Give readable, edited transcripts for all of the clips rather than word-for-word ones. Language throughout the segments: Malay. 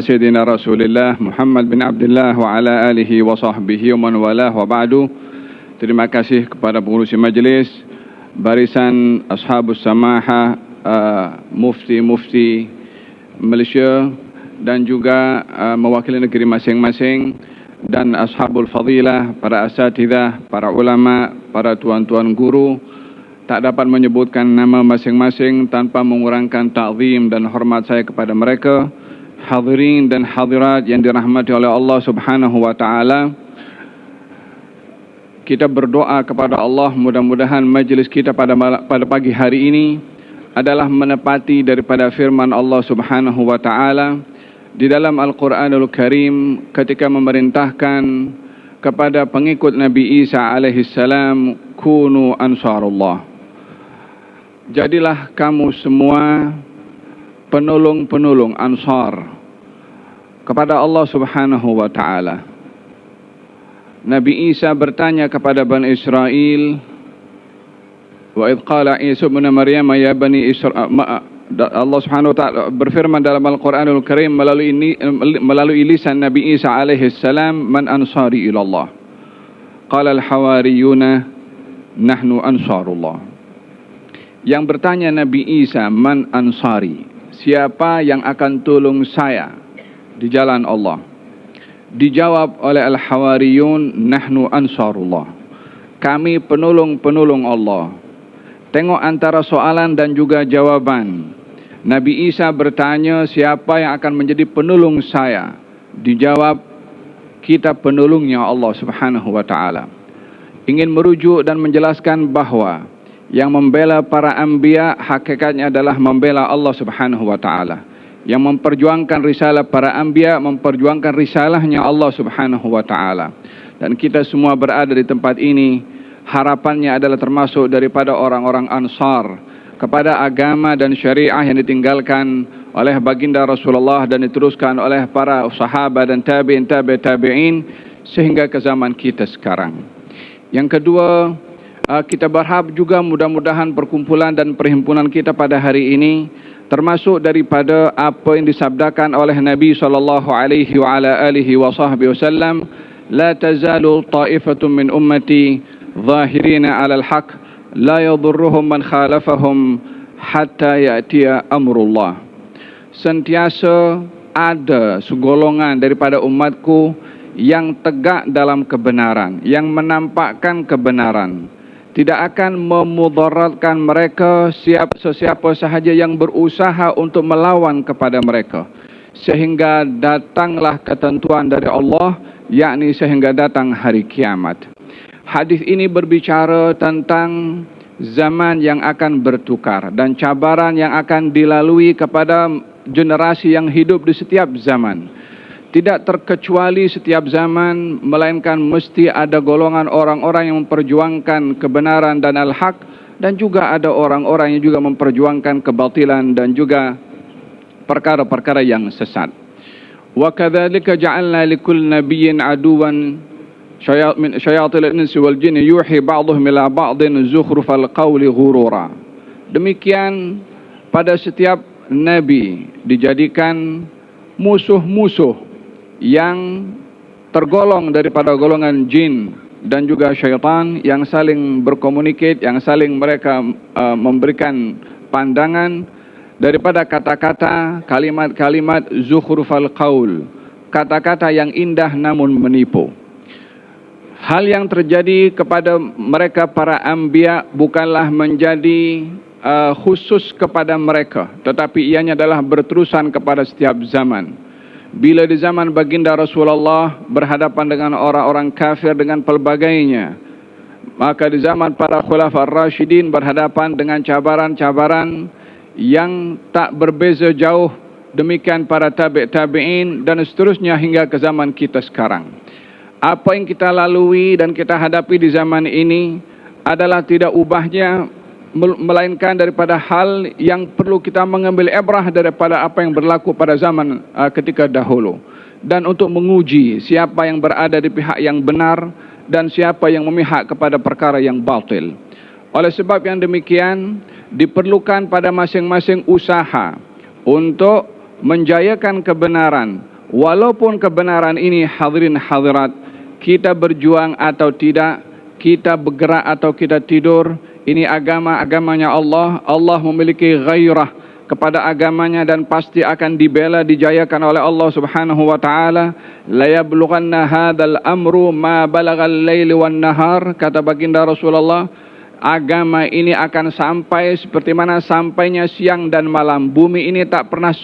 Sayyidina Rasulullah Muhammad bin Abdullah wa ala alihi wa sahbihi wa man walah wa ba'du. Terima kasih kepada pengurusi majlis, barisan Ashabus Samaha, mufti-mufti Malaysia dan juga mewakili negeri masing-masing, dan Ashabul Fadilah, para asatidzah, para ulama, para tuan-tuan guru. Tak dapat menyebutkan nama masing-masing tanpa mengurangkan ta'zim dan hormat saya kepada mereka. Hadirin dan hadirat yang dirahmati oleh Allah Subhanahu wa taala. Kita berdoa kepada Allah, mudah-mudahan majlis kita pada pagi hari ini adalah menepati daripada firman Allah Subhanahu wa taala di dalam Al-Qur'anul Karim ketika memerintahkan kepada pengikut Nabi Isa alaihi salam, kunu ansarullah. Jadilah kamu semua penolong-penolong, ansar kepada Allah Subhanahu wa taala. Nabi Isa bertanya kepada Bani Israel, wa idh qala Isa ibn Maryam ya bani Israil, Allah Subhanahu wa taala berfirman dalam Al-Qur'anul Karim melalui lisan Nabi Isa alaihi salam, man ansari ila Allah? Qala al-hawariyuna nahnu ansarullah. Yang bertanya Nabi Isa, man ansari, siapa yang akan tolong saya di jalan Allah? Dijawab oleh al-hawariyun, nahnu ansarullah, kami penolong-penolong Allah. Tengok antara soalan dan juga jawaban. Nabi Isa bertanya, siapa yang akan menjadi penolong saya? Dijawab, kita penolongnya Allah Subhanahu wa taala. Ingin merujuk dan menjelaskan bahawa yang membela para anbiya hakikatnya adalah membela Allah Subhanahu wa taala. Yang memperjuangkan risalah para anbiya memperjuangkan risalahnya Allah Subhanahu wa taala. Dan kita semua berada di tempat ini, harapannya adalah termasuk daripada orang-orang ansar kepada agama dan syariah yang ditinggalkan oleh baginda Rasulullah dan diteruskan oleh para sahabat dan tabi'in sehingga ke zaman kita sekarang. Yang kedua, kita berharap juga mudah-mudahan perkumpulan dan perhimpunan kita pada hari ini termasuk daripada apa yang disabdakan oleh Nabi sallallahu alaihi wa ala alihi wa sahbihi wasallam, la tazalu ta'ifatun min ummati zahirina 'alal haqq la yadhurruhum man khalafahum hatta ya'tiya amrullah. Sentiasa ada segolongan daripada umatku yang tegak dalam kebenaran, yang menampakkan kebenaran, tidak akan memudaratkan mereka sesiapa sahaja yang berusaha untuk melawan kepada mereka, sehingga datanglah ketentuan dari Allah, yakni sehingga datang hari kiamat. Hadis ini berbicara tentang zaman yang akan bertukar dan cabaran yang akan dilalui kepada generasi yang hidup di setiap zaman. Tidak terkecuali setiap zaman, melainkan mesti ada golongan orang-orang yang memperjuangkan kebenaran dan al-haq, dan juga ada orang-orang yang juga memperjuangkan kebatilan dan juga perkara-perkara yang sesat. Wa kadzalika ja'alna likulli nabiyyin aduwan min syayatil insi wal jinni yuhi ba'dhum ila ba'din zukhrufal qawli ghurura. Demikian pada setiap nabi dijadikan musuh-musuh yang tergolong daripada golongan jin dan juga syaitan yang saling berkomunikasi, yang saling mereka memberikan pandangan daripada kata-kata, kalimat-kalimat zukhrufal qaul, kata-kata yang indah namun menipu. Hal yang terjadi kepada mereka para anbiya bukanlah menjadi khusus kepada mereka, tetapi ianya adalah berterusan kepada setiap zaman. Bila di zaman baginda Rasulullah berhadapan dengan orang-orang kafir dengan pelbagainya, maka di zaman para khulafa ar-rasyidin berhadapan dengan cabaran-cabaran yang tak berbeza jauh, demikian para tabi'in dan seterusnya hingga ke zaman kita sekarang. Apa yang kita lalui dan kita hadapi di zaman ini adalah tidak ubahnya, melainkan daripada hal yang perlu kita mengambil ibrah daripada apa yang berlaku pada zaman ketika dahulu, dan untuk menguji siapa yang berada di pihak yang benar dan siapa yang memihak kepada perkara yang batil. Oleh sebab yang demikian, diperlukan pada masing-masing usaha untuk menjayakan kebenaran, walaupun kebenaran ini hadirin hadirat, kita berjuang atau tidak, kita bergerak atau kita tidur, ini agamanya Allah. Allah memiliki ghairah kepada agamanya dan pasti akan dibela, dijayakan oleh Allah Subhanahu wa taala. La yablughanna hadzal amru ma balagal laili wan nahar, kata baginda Rasulullah, agama ini akan sampai seperti mana sampainya siang dan malam. Bumi ini tak pernah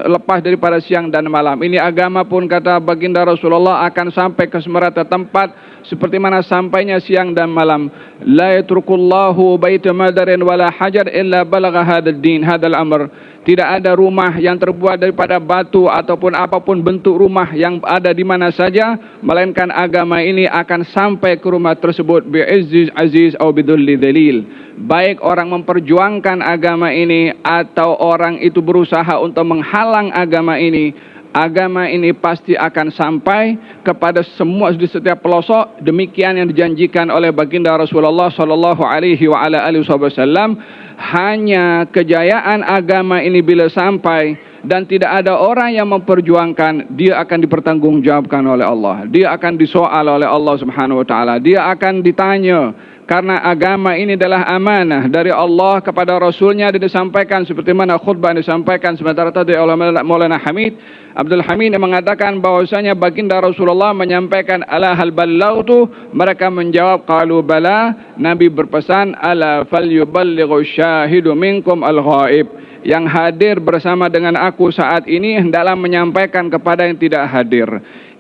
lepas daripada siang dan malam. Ini agama pun, kata baginda Rasulullah, akan sampai ke semerata tempat seperti mana sampainya siang dan malam. La yatrukullahu baita madarin wala hajar illa balagha hadzal din hadzal amr. Tidak ada rumah yang terbuat daripada batu ataupun apapun bentuk rumah yang ada di mana saja, melainkan agama ini akan sampai ke rumah tersebut bi'izziz aziz atau bidulli dalil. Baik orang memperjuangkan agama ini atau orang itu berusaha untuk menghalang agama ini pasti akan sampai kepada semua di setiap pelosok. Demikian yang dijanjikan oleh baginda Rasulullah sallallahu alaihi wa ala alihi wasallam. Hanya kejayaan agama ini bila sampai dan tidak ada orang yang memperjuangkan, dia akan dipertanggungjawabkan oleh Allah. Dia akan disoal oleh Allah Subhanahu wa taala. Dia akan ditanya, karena agama ini adalah amanah dari Allah kepada Rasulnya, dan disampaikan seperti mana khutbah yang disampaikan sebentar tadi oleh Maulana Hamid Abdul Hamid yang mengatakan bahwasanya baginda Rasulullah menyampaikan ala hal ballaghtu, mereka menjawab qalu bala. Nabi berpesan ala falyuballighu syahidu minkum al-ghaib, yang hadir bersama dengan aku saat ini hendaklah menyampaikan kepada yang tidak hadir.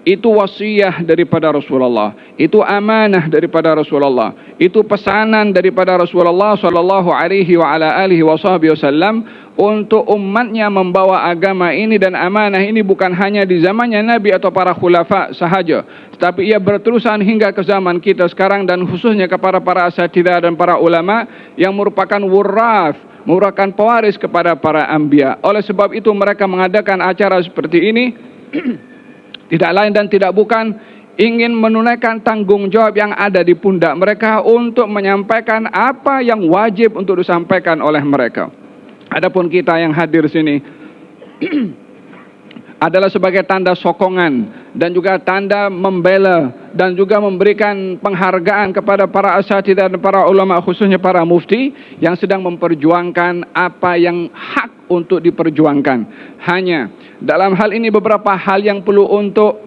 Itu wasiat daripada Rasulullah, itu amanah daripada Rasulullah, itu pesanan daripada Rasulullah sallallahu alaihi wa ala alihi wasallam untuk umatnya membawa agama ini dan amanah ini bukan hanya di zamannya Nabi atau para khulafa sahaja, tetapi ia berterusan hingga ke zaman kita sekarang, dan khususnya kepada para asatidzah dan para ulama yang merupakan wurrath, merupakan pewaris kepada para anbiya. Oleh sebab itu mereka mengadakan acara seperti ini tidak lain dan tidak bukan ingin menunaikan tanggung jawab yang ada di pundak mereka untuk menyampaikan apa yang wajib untuk disampaikan oleh mereka. Adapun kita yang hadir sini adalah sebagai tanda sokongan dan juga tanda membela dan juga memberikan penghargaan kepada para asatidzah dan para ulama, khususnya para mufti yang sedang memperjuangkan apa yang hak untuk diperjuangkan. Hanya dalam hal ini beberapa hal yang perlu untuk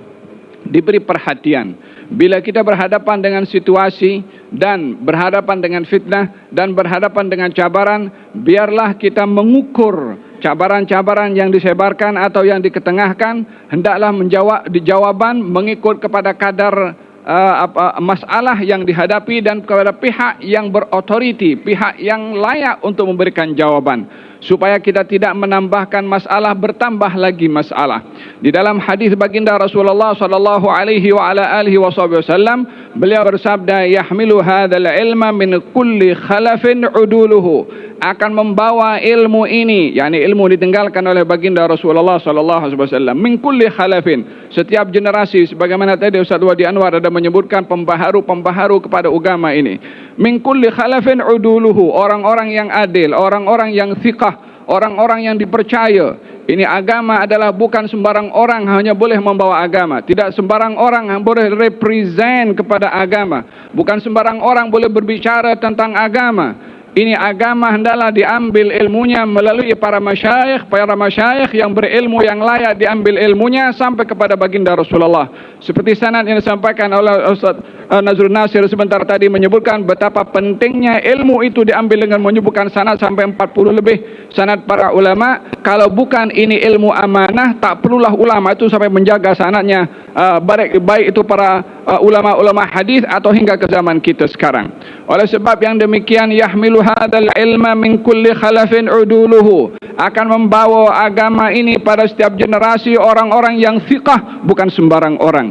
diberi perhatian. Bila kita berhadapan dengan situasi dan berhadapan dengan fitnah dan berhadapan dengan cabaran, biarlah kita mengukur cabaran-cabaran yang disebarkan atau yang diketengahkan, hendaklah menjawab jawaban mengikut kepada kadar masalah yang dihadapi dan kepada pihak yang berotoriti, pihak yang layak untuk memberikan jawaban, supaya kita tidak menambahkan masalah bertambah lagi masalah. Di dalam hadis baginda Rasulullah sallallahu alaihi wa ala alihi wasallam, beliau bersabda, yahmilu hadzal ilma min kulli khalafin uduluhu, akan membawa ilmu ini, yakni ilmu ditinggalkan oleh baginda Rasulullah sallallahu alaihi wasallam, min kulli khalafin, setiap generasi, sebagaimana tadi Ustaz Wadi Anwar ada menyebutkan pembaharu kepada agama ini. Min kulli khalafin uduluhu, orang-orang yang adil, orang-orang yang thiqah, orang-orang yang dipercaya. Ini agama adalah bukan sembarang orang hanya boleh membawa agama. Tidak sembarang orang yang boleh represent kepada agama. Bukan sembarang orang boleh berbicara tentang agama. Ini agama hendaklah diambil ilmunya melalui para masyayikh yang berilmu yang layak diambil ilmunya sampai kepada baginda Rasulullah. Seperti sanad yang disampaikan oleh Ustaz Nazrul Nasir sebentar tadi menyebutkan betapa pentingnya ilmu itu diambil dengan menyebutkan sanad sampai 40 lebih sanad para ulama. Kalau bukan ini ilmu amanah, tak perlulah ulama itu sampai menjaga sanadnya, baik itu para ulama-ulama hadis atau hingga ke zaman kita sekarang. Oleh sebab yang demikian, yahmilu hadzal ilma min kulli khalafin uduluhu, akan membawa agama ini pada setiap generasi orang-orang yang thiqah, bukan sembarang orang.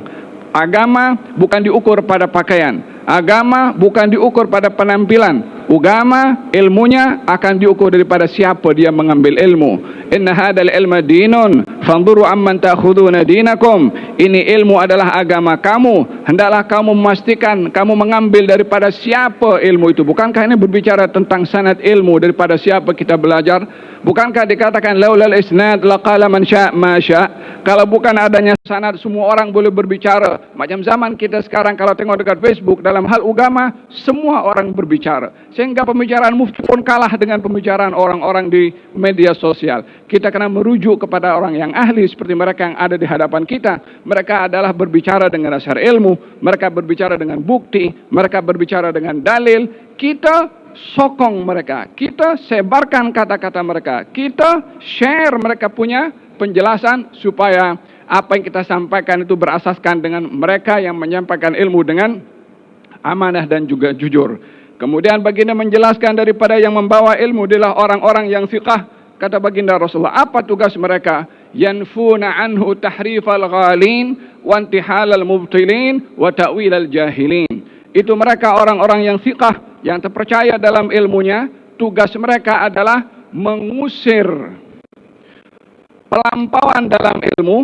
Agama bukan diukur pada pakaian. Agama bukan diukur pada penampilan. Agama ilmunya akan diukur daripada siapa dia mengambil ilmu. Inna hadal ilma dinun fanzuru amman ta'khuduna dinakum. Ini ilmu adalah agama kamu. Hendaklah kamu memastikan kamu mengambil daripada siapa ilmu itu. Bukankah ini berbicara tentang sanad ilmu, daripada siapa kita belajar? Bukankah dikatakan laulal isnad laqala man sya' ma sya'? Kalau bukan adanya sanad, semua orang boleh berbicara. Macam zaman kita sekarang, kalau tengok dekat Facebook, dalam hal agama semua orang berbicara, sehingga pembicaraan mufti pun kalah dengan pembicaraan orang-orang di media sosial. Kita kena merujuk kepada orang yang ahli seperti mereka yang ada di hadapan kita. Mereka adalah berbicara dengan dasar ilmu, mereka berbicara dengan bukti, mereka berbicara dengan dalil. Kita sokong mereka, kita sebarkan kata-kata mereka, kita share mereka punya penjelasan supaya apa yang kita sampaikan itu berasaskan dengan mereka yang menyampaikan ilmu dengan amanah dan juga jujur. Kemudian baginda menjelaskan daripada yang membawa ilmu adalah orang-orang yang fiqah. Kata baginda Rasulullah, apa tugas mereka? Yanfuna anhu tahrifal ghalin wa intihalal mubtilin wa ta'wilal jahilin. Itu mereka orang-orang yang fiqah, yang terpercaya dalam ilmunya. Tugas mereka adalah mengusir pelampauan dalam ilmu,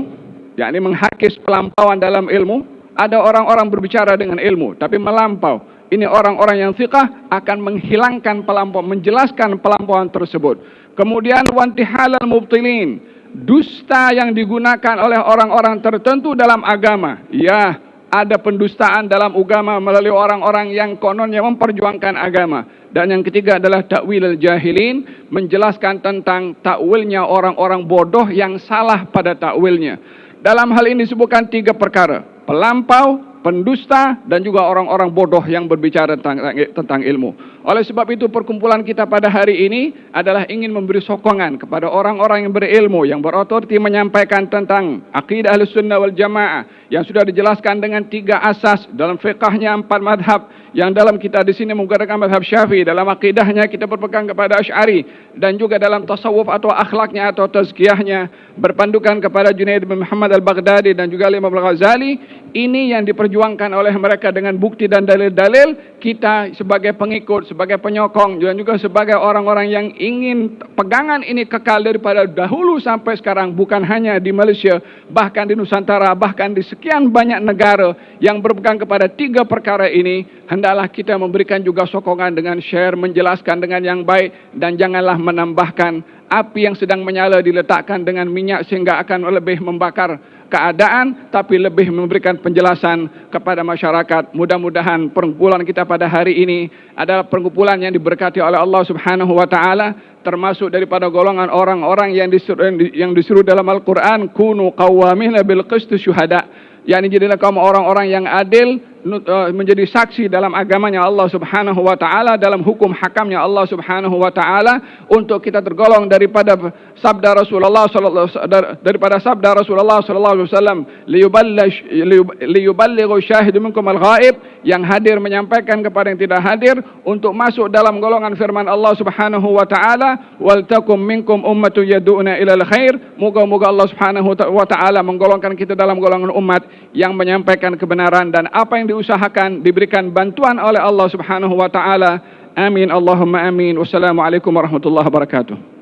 yakni menghakis pelampauan dalam ilmu. Ada orang-orang berbicara dengan ilmu tapi melampau. Ini orang-orang yang fiqah akan menghilangkan pelampauan, menjelaskan pelampauan tersebut. Kemudian wantihalal mubtilin, dusta yang digunakan oleh orang-orang tertentu dalam agama. Ya, ada pendustaan dalam agama melalui orang-orang yang kononnya memperjuangkan agama. Dan yang ketiga adalah ta'wil al-jahilin, menjelaskan tentang takwilnya orang-orang bodoh yang salah pada takwilnya. Dalam hal ini disebutkan 3 perkara: pelampau, pendusta, dan juga orang-orang bodoh yang berbicara tentang ilmu. Oleh sebab itu perkumpulan kita pada hari ini adalah ingin memberi sokongan kepada orang-orang yang berilmu, yang berotoriti menyampaikan tentang akidah Ahlussunnah wal Jamaah yang sudah dijelaskan dengan 3 asas dalam fiqahnya 4 madhab, yang dalam kita di sini menggunakan madhab Syafi'i, dalam akidahnya kita berpegang kepada Asy'ari, dan juga dalam tasawuf atau akhlaknya atau tazkiyahnya berpandukan kepada Junaid bin Muhammad al-Baghdadi dan juga Imam al-Ghazali. Ini yang diperjuangkan oleh mereka dengan bukti dan dalil-dalil. Kita sebagai pengikut, sebagai penyokong, dan juga sebagai orang-orang yang ingin pegangan ini kekal daripada dahulu sampai sekarang, bukan hanya di Malaysia, bahkan di Nusantara, bahkan di sekian banyak negara yang berpegang kepada 3 perkara ini. Hendaklah kita memberikan juga sokongan dengan share, menjelaskan dengan yang baik, dan janganlah menambahkan api yang sedang menyala diletakkan dengan minyak sehingga akan lebih membakar keadaan, tapi lebih memberikan penjelasan kepada masyarakat. Mudah-mudahan perkumpulan kita pada hari ini adalah perkumpulan yang diberkati oleh Allah Subhanahu wa taala, termasuk daripada golongan orang-orang yang disuruh dalam Al-Qur'an, kunu qawwamina bil qist syuhada, yakni jadilah kaum orang-orang yang adil, menjadi saksi dalam agamanya Allah Subhanahu wa taala, dalam hukum hakamnya Allah Subhanahu wa taala, untuk kita tergolong daripada sabda Rasulullah sallallahu alaihi wasallam, liyuballighu syahidu minkum al-ghaib, yang hadir menyampaikan kepada yang tidak hadir, untuk masuk dalam golongan firman Allah Subhanahu wa taala, wal takum minkum ummatun yad'una ilal khair. Moga-moga Allah Subhanahu wa taala menggolongkan kita dalam golongan umat yang menyampaikan kebenaran, dan apa yang diusahakan diberikan bantuan oleh Allah Subhanahu wa taala. Amin Allahumma amin. Wassalamualaikum warahmatullahi wabarakatuh.